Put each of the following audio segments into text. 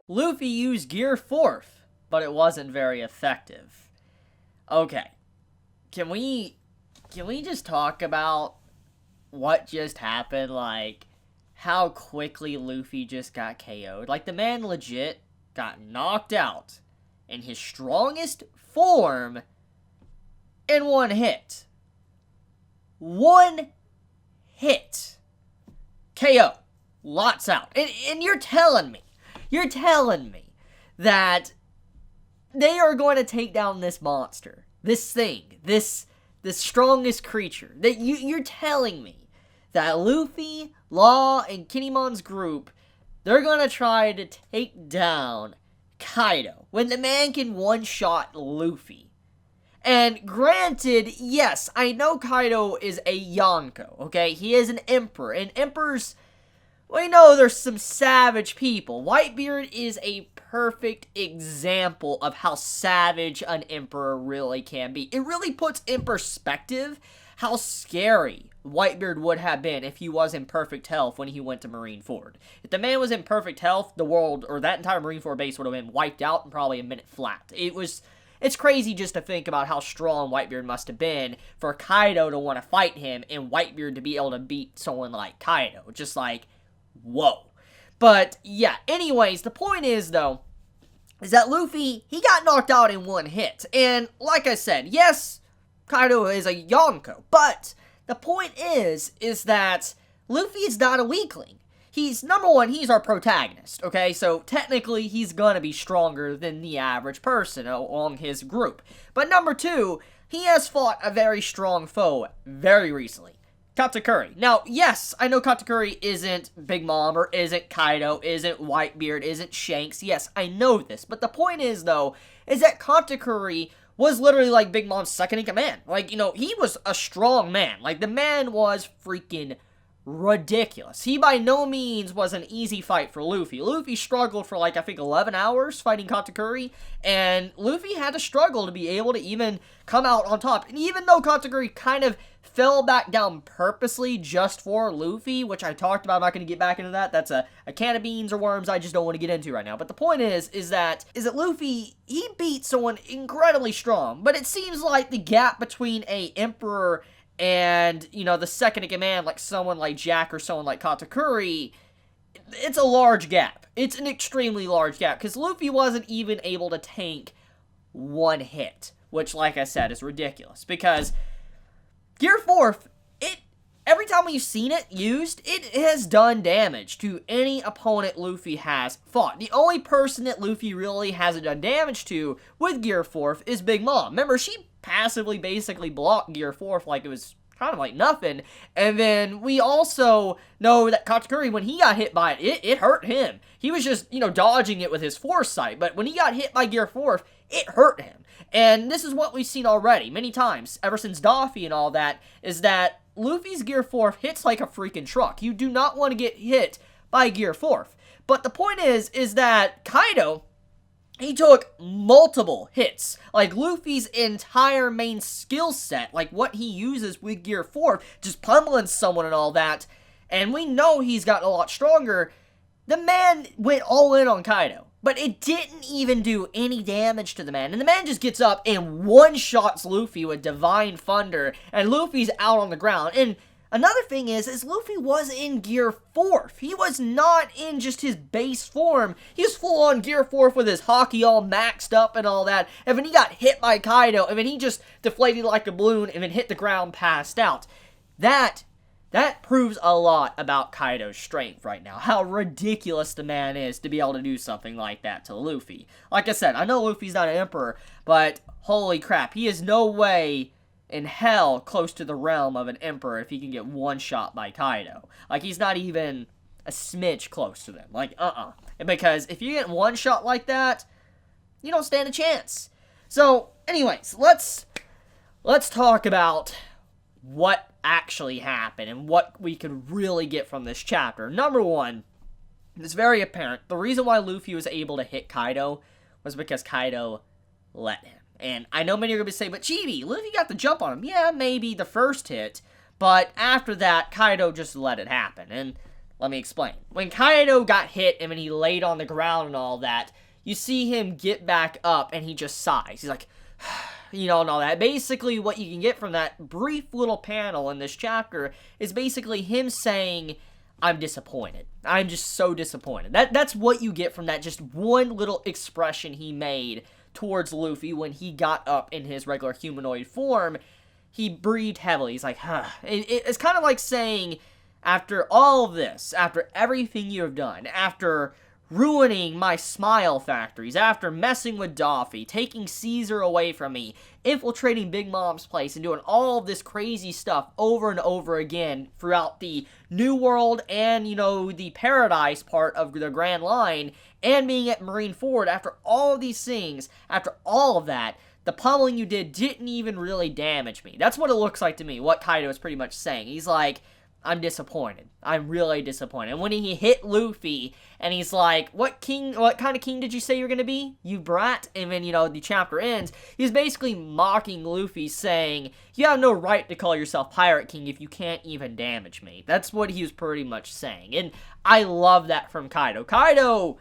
Luffy used Gear 4th, but it wasn't very effective. Okay, can we just talk about what just happened? Like, how quickly Luffy just got KO'd. Like, the man legit got knocked out in his strongest form in one hit. One hit. KO. Lots out. And you're telling me that they are going to take down this monster, this thing, this strongest creature. That you're telling me that Luffy, Law, and Kinemon's group, they're going to try to take down Kaido when the man can one-shot Luffy. And granted, yes, I know Kaido is a Yonko, okay? He is an emperor, and emperors, we know there's some savage people. Whitebeard is a perfect example of how savage an emperor really can be. It really puts in perspective how scary Whitebeard would have been if he was in perfect health when he went to Marineford. If the man was in perfect health, the world, or that entire Marineford base would have been wiped out in probably a minute flat. It's crazy just to think about how strong Whitebeard must have been for Kaido to want to fight him and Whitebeard to be able to beat someone like Kaido. Just like, whoa. But, yeah, anyways, the point is, though, is that Luffy, he got knocked out in one hit. And, like I said, yes, Kaido is a Yonko, but the point is that Luffy is not a weakling. He's, number one, he's our protagonist, okay? So, technically, he's gonna be stronger than the average person along his group. But number two, he has fought a very strong foe very recently. Katakuri. Now, yes, I know Katakuri isn't Big Mom, or isn't Kaido, isn't Whitebeard, isn't Shanks. Yes, I know this. But the point is, though, is that Katakuri was literally like Big Mom's second in command. Like, you know, he was a strong man. Like, the man was freaking ridiculous. He by no means was an easy fight for Luffy. Luffy struggled for like, I think 11 hours fighting Katakuri, and Luffy had to struggle to be able to even come out on top. And even though Katakuri kind of fell back down purposely just for Luffy, which I talked about, I'm not going to get back into that. That's a can of beans or worms I just don't want to get into right now. But the point is that Luffy, he beat someone incredibly strong, but it seems like the gap between a emperor and, you know, the second in command, like someone like Jack or someone like Katakuri, it's a large gap. It's an extremely large gap, because Luffy wasn't even able to tank one hit, which, like I said, is ridiculous, because Gear 4th, every time we've seen it used, it has done damage to any opponent Luffy has fought. The only person that Luffy really hasn't done damage to with Gear 4th is Big Mom. Remember, she passively basically blocked Gear 4th like it was kind of like nothing. And then we also know that Katakuri, when he got hit by it, it hurt him. He was just, you know, dodging it with his foresight. But when he got hit by Gear 4th, it hurt him. And this is what we've seen already many times, ever since Daffy and all that, is that Luffy's Gear 4th hits like a freaking truck. You do not want to get hit by Gear 4th. But the point is that Kaido, he took multiple hits. Like, Luffy's entire main skill set, like what he uses with Gear 4th, just pummeling someone and all that, and we know he's gotten a lot stronger, the man went all in on Kaido. But it didn't even do any damage to the man. And the man just gets up and one-shots Luffy with Divine Thunder. And Luffy's out on the ground. And another thing is Luffy was in Gear 4th. He was not in just his base form. He was full-on Gear 4th with his hockey all maxed up and all that. And then he got hit by Kaido. And then he just deflated like a balloon and then hit the ground, passed out. That proves a lot about Kaido's strength right now. How ridiculous the man is to be able to do something like that to Luffy. Like I said, I know Luffy's not an emperor, but holy crap, he is no way in hell close to the realm of an emperor if he can get one shot by Kaido. Like, he's not even a smidge close to them. Like, Because if you get one shot like that, you don't stand a chance. So, anyways, let's talk about what actually happened and what we could really get from this chapter. Number one, it's very apparent. The reason why Luffy was able to hit Kaido was because Kaido let him. And I know many are going to say, but Chibi, Luffy got the jump on him. Yeah, maybe the first hit, but after that, Kaido just let it happen. And Let me explain. When Kaido got hit and when he laid on the ground and all that, you see him get back up and he just sighs. He's like, and all that. Basically, what you can get from that brief little panel in this chapter is basically him saying, I'm disappointed. I'm just so disappointed. That's what you get from that just one little expression he made towards Luffy when he got up in his regular humanoid form. He breathed heavily. He's like, huh. It's kind of like saying, after all of this, after everything you have done, after ruining my smile factories, after messing with Doffy, taking Caesar away from me, infiltrating Big Mom's place, and doing all of this crazy stuff over and over again throughout the New World and, the Paradise part of the Grand Line, and being at Marineford, after all of these things, after all of that, the pummeling you didn't even really damage me. That's what it looks like to me, what Kaido is pretty much saying. He's like, I'm disappointed. I'm really disappointed. And when he hit Luffy, and he's like, what kind of king did you say you're gonna be? You brat? And then, the chapter ends. He's basically mocking Luffy, saying, you have no right to call yourself Pirate King if you can't even damage me. That's what he was pretty much saying. And I love that from Kaido. Kaido,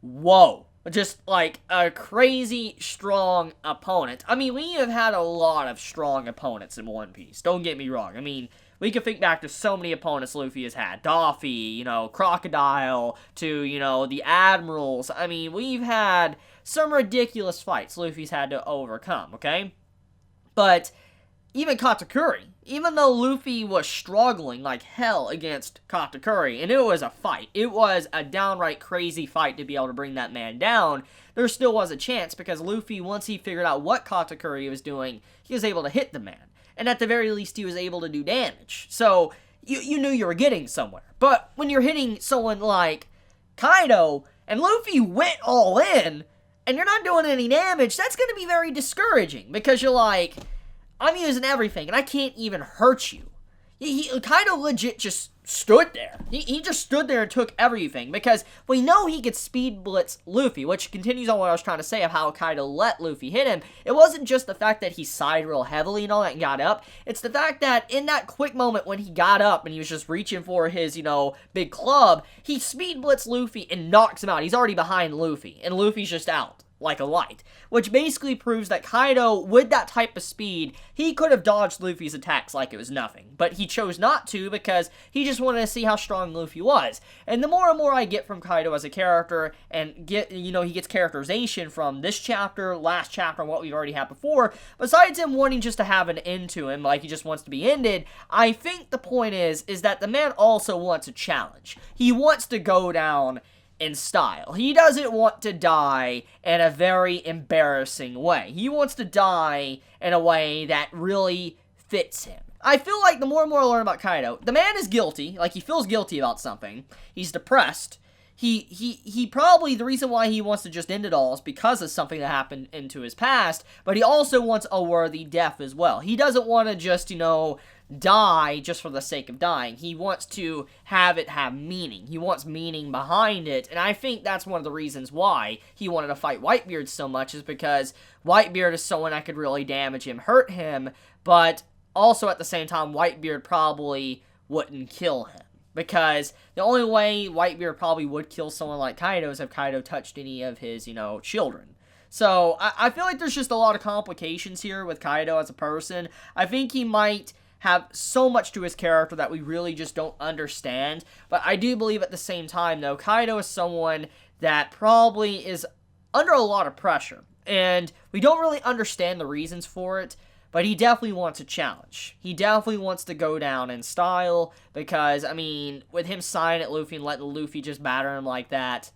whoa. Just like a crazy strong opponent. I mean, we have had a lot of strong opponents in One Piece. Don't get me wrong. I mean, we can think back to so many opponents Luffy has had. Doffy, Crocodile, to, the Admirals. I mean, we've had some ridiculous fights Luffy's had to overcome, okay? But even Katakuri, even though Luffy was struggling like hell against Katakuri, and it was a fight, it was a downright crazy fight to be able to bring that man down, there still was a chance because Luffy, once he figured out what Katakuri was doing, he was able to hit the man. And at the very least, he was able to do damage. So, you knew you were getting somewhere. But when you're hitting someone like Kaido, and Luffy went all in, and you're not doing any damage, that's going to be very discouraging. Because you're like, I'm using everything, and I can't even hurt you. Kaido legit just stood there. He just stood there and took everything, because we know he could speed blitz Luffy, which continues on what I was trying to say of how Kaido let Luffy hit him. It wasn't just the fact that he sighed real heavily and all that and got up. It's the fact that in that quick moment when he got up and he was just reaching for his, big club, he speed blitzed Luffy and knocks him out. He's already behind Luffy, and Luffy's just out like a light, which basically proves that Kaido, with that type of speed, he could have dodged Luffy's attacks like it was nothing, but he chose not to because he just wanted to see how strong Luffy was. And the more and more I get from Kaido as a character, and he gets characterization from this chapter, last chapter, and what we've already had before, besides him wanting just to have an end to him, like he just wants to be ended, I think the point is that the man also wants a challenge. He wants to go down in style. He doesn't want to die in a very embarrassing way. He wants to die in a way that really fits him. I feel like the more and more I learn about Kaido, the man is guilty. Like, he feels guilty about something. He's depressed. He probably, the reason why he wants to just end it all is because of something that happened into his past, but he also wants a worthy death as well. He doesn't want to just, die just for the sake of dying. He wants to have it have meaning. He wants meaning behind it, and I think that's one of the reasons why he wanted to fight Whitebeard so much, is because Whitebeard is someone that could really damage him, hurt him, but also at the same time, Whitebeard probably wouldn't kill him. Because the only way Whitebeard probably would kill someone like Kaido is if Kaido touched any of his, children. So, I feel like there's just a lot of complications here with Kaido as a person. I think he might have so much to his character that we really just don't understand. But I do believe at the same time, though, Kaido is someone that probably is under a lot of pressure. And we don't really understand the reasons for it. But he definitely wants a challenge. He definitely wants to go down in style, because, I mean, with him signing at Luffy and letting Luffy just batter him like that,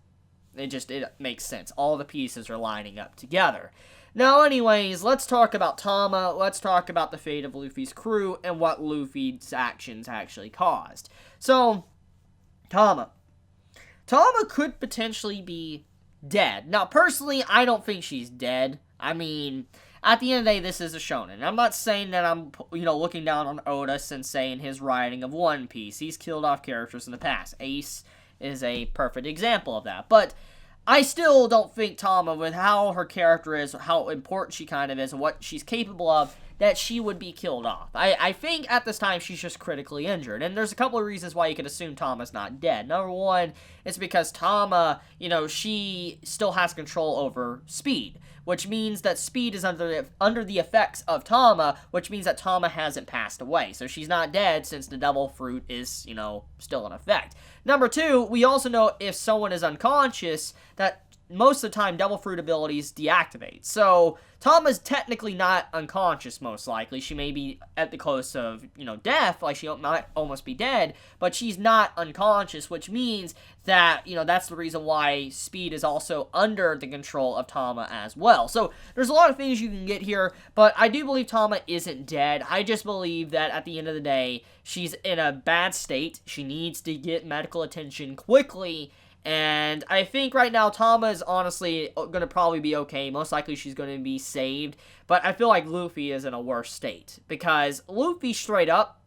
it makes sense. All the pieces are lining up together. Now, anyways, let's talk about Tama. Let's talk about the fate of Luffy's crew and what Luffy's actions actually caused. So, Tama. Tama could potentially be dead. Now, personally, I don't think she's dead. I mean, at the end of the day, this is a shonen. I'm not saying that I'm, looking down on Oda Sensei and his writing of One Piece. He's killed off characters in the past. Ace is a perfect example of that. But I still don't think Tama, with how her character is, how important she kind of is, and what she's capable of, that she would be killed off. I think at this time she's just critically injured, and there's a couple of reasons why you could assume Tama's not dead. Number one, it's because Tama, she still has control over Speed, which means that Speed is under the effects of Tama, which means that Tama hasn't passed away. So she's not dead since the Devil Fruit is, still in effect. Number two, we also know if someone is unconscious, that most of the time Devil Fruit abilities deactivate. So Tama's technically not unconscious, most likely. She may be at the close of, death, like she might almost be dead, but she's not unconscious, which means that, that's the reason why Speed is also under the control of Tama as well. So there's a lot of things you can get here, but I do believe Tama isn't dead. I just believe that at the end of the day, she's in a bad state. She needs to get medical attention quickly. And I think right now Tama is honestly going to probably be okay. Most likely she's going to be saved. But I feel like Luffy is in a worse state. Because Luffy straight up,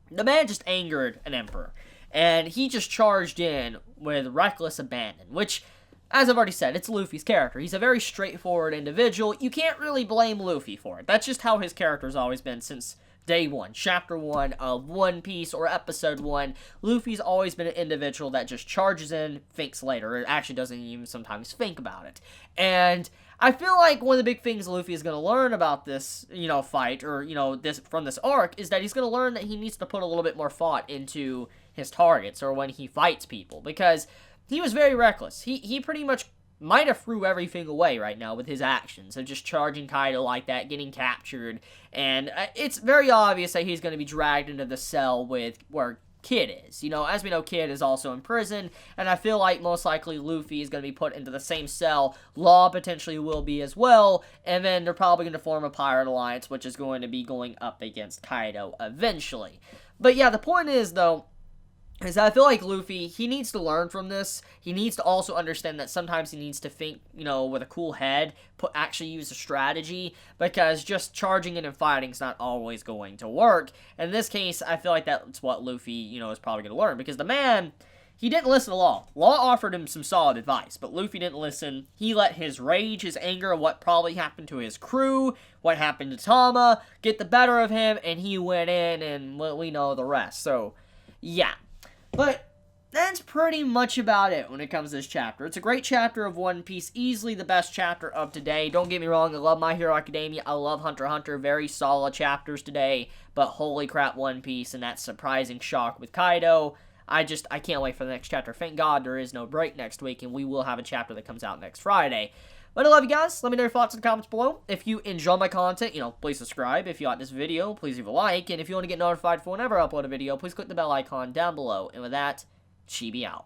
the man just angered an emperor. And he just charged in with reckless abandon. Which, as I've already said, it's Luffy's character. He's a very straightforward individual. You can't really blame Luffy for it. That's just how his character's always been since Day 1, Chapter 1 of One Piece, or Episode 1, Luffy's always been an individual that just charges in, thinks later. It actually doesn't even sometimes think about it. And I feel like one of the big things Luffy is going to learn about this, fight, or, this from this arc, is that he's going to learn that he needs to put a little bit more thought into his targets, or when he fights people, because he was very reckless. He pretty much might have threw everything away right now with his actions of just charging Kaido like that, getting captured, and it's very obvious that he's going to be dragged into the cell with where Kid is. As we know, Kid is also in prison, and I feel like most likely Luffy is going to be put into the same cell. Law potentially will be as well, and then they're probably going to form a pirate alliance, which is going to be going up against Kaido eventually. But yeah, the point is, though, is that I feel like Luffy, he needs to learn from this. He needs to also understand that sometimes he needs to think, with a cool head, actually use a strategy, because just charging in and fighting is not always going to work. In this case, I feel like that's what Luffy, is probably going to learn, because the man, he didn't listen to Law. Law offered him some solid advice, but Luffy didn't listen. He let his rage, his anger, what probably happened to his crew, what happened to Tama, get the better of him, and he went in, and we know the rest. So, yeah. But that's pretty much about it when it comes to this chapter. It's a great chapter of One Piece, easily the best chapter of today. Don't get me wrong, I love My Hero Academia, I love Hunter x Hunter, very solid chapters today, but holy crap, One Piece and that surprising shock with Kaido. I can't wait for the next chapter. Thank God there is no break next week, and we will have a chapter that comes out next Friday. But I love you guys. Let me know your thoughts in the comments below. If you enjoy my content, please subscribe. If you like this video, please leave a like. And if you want to get notified for whenever I upload a video, please click the bell icon down below. And with that, Chibi out.